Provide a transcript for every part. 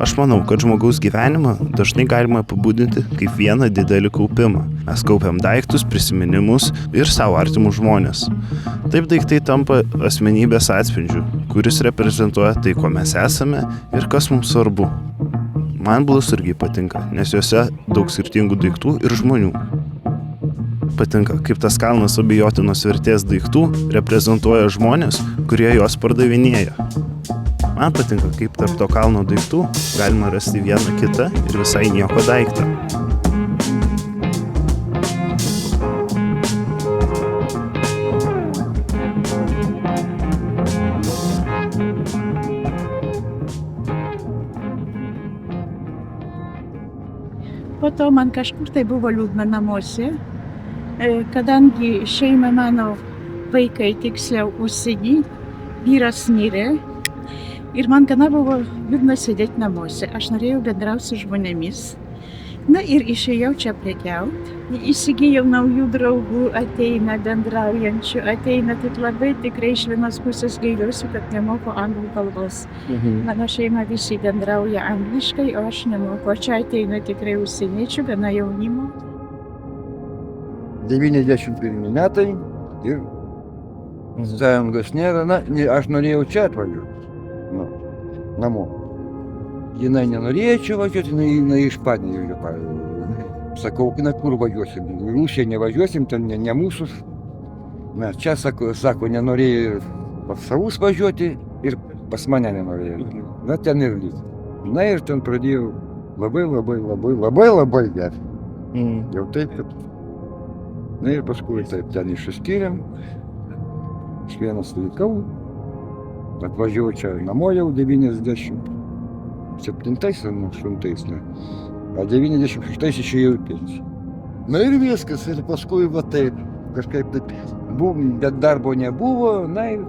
Aš manau, kad žmogaus gyvenimą dažnai galima apibūdinti kaip vieną didelį kaupimą. Mes kaupiam daiktus, prisiminimus ir savo artimus žmonės. Taip daiktai tampa asmenybės atspindžiu, kuris reprezentuoja tai, ko mes esame ir kas mums svarbu. Man blusturgiai patinka, nes juose daug skirtingų daiktų ir žmonių. Patinka, kaip tas kalnas abejotinos vertės daiktų reprezentuoja žmonės, kurie juos pardavinėja. Man patinka, kaip tarp to kalno daiktų galima rasti vieną kitą ir visai nieko daiktą. Po to man kažkur tai buvo liūdna namuose, kadangi šeima mano vaikai tiksliau užsieny, vyras mirė. Ir man gana buvo liūdna sėdėti namuose. Aš norėjau bendrauti su žmonėmis. Na ir išėjau čia prekiauti. Įsigijau naujų draugų, ateina bendraujančių, ateina tik labai tikrai iš vienos pusės gailiuosi, kad nemoku anglų kalbos. Mano šeima visi bendrauja angliškai, o aš nemoku. O čia ateina tikrai užsieniečių, gana jaunimo. 91 metai ir sąjungos nėra. Na, aš norėjau čia atvažiuoti. Namo. Jinai nenorėjo čia važiuoti, jinai iš Panevėžio. Sakau, kur važiuosim? Į Rusiją nevažiuosim, ten ne mūsų. Na, čia, sako, nenorėjo pas savus važiuoti ir pas mane nenorėjo. Na, ten ir liko. Na, ir ten pradėjau labai gerti. Jau taip, kad... Na, ir paskui taip ten išsiskyrėm. Aš vienas likau. Atvažiavau čia namo jau 97 ar 8, a 96 išėjau į pensiją. Na ir viskas, ir paskui va taip, kažkaip taip, bet darbo nebuvo, na ir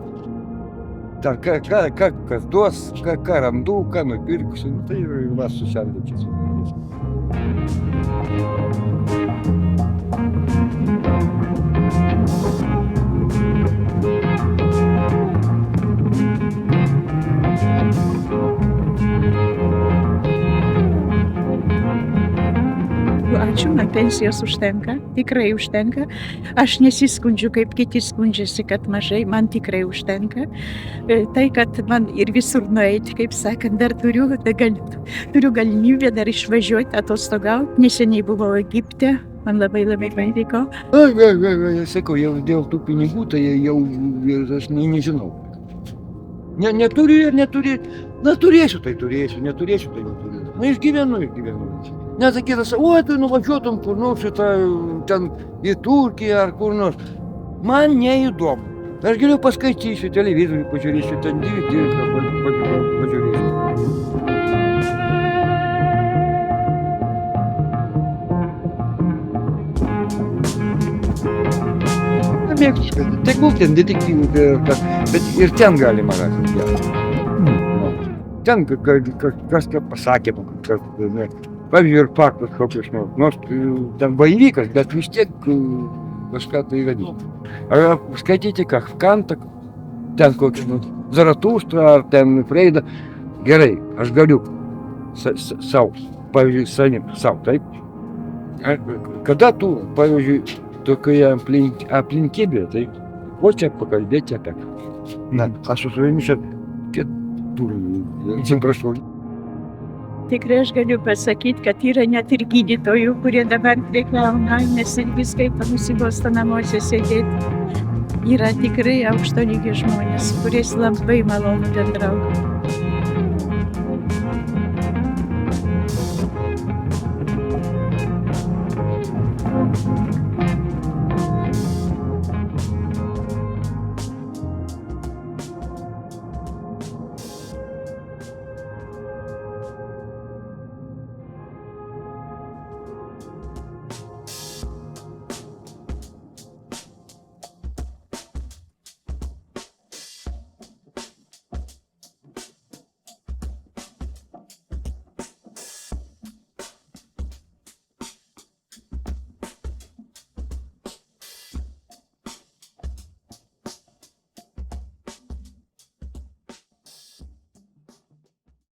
kas duos, ką randu, ką nupirksiu, tai ir va susialdėčiau. Ačiū, man pensijos užtenka, tikrai užtenka. Aš nesiskundžiu, kaip kiti skundžiasi, kad mažai, man tikrai užtenka. Tai, kad man ir visur nueiti, kaip sakant, dar turiu galimybę dar išvažiuoti, atostogauti. Neseniai buvau Egipte, man labai patiko. Sakau, jau dėl tų pinigų, tai jau aš nežinau. Neturiu ir neturiu. Na, turėsiu, tai neturėsiu, tai neturiu. Na, išgyvenu. Nesakytas, tu nuvažiuotum kur nors ten į Turkiją ar kur nors. Man neįdomu. Aš geriau paskaitysiu, televizorių pažiūrėsiu, ten DVD pažiūrėsiu. Mėgstu, tegul ten detektyvų, bet ir ten galima rasti. Ten kas pasakė, pavyzdžiui, ir faktus kokius nors ten baivykas, bet vis tiek kažką tai vadinti. Ar skaityti Kantą, ten kokį Zaratustrą ar ten Freidą. Gerai, aš galiu sau, pavyzdžiui, sau, taip. Kada tu, pavyzdžiui, tokioje aplinkybėje, tai o čia pakalbėti apie ką. Na, aš su savimi čia atsiprašau. Tikrai aš galiu pasakyti, kad yra net ir gydytojų, kurie dabar prekiauna, nes ir viskai nusibosta namuose sėdėti. Yra tikrai aukšto lygio žmonės, kuriais labai malonu bendrauti.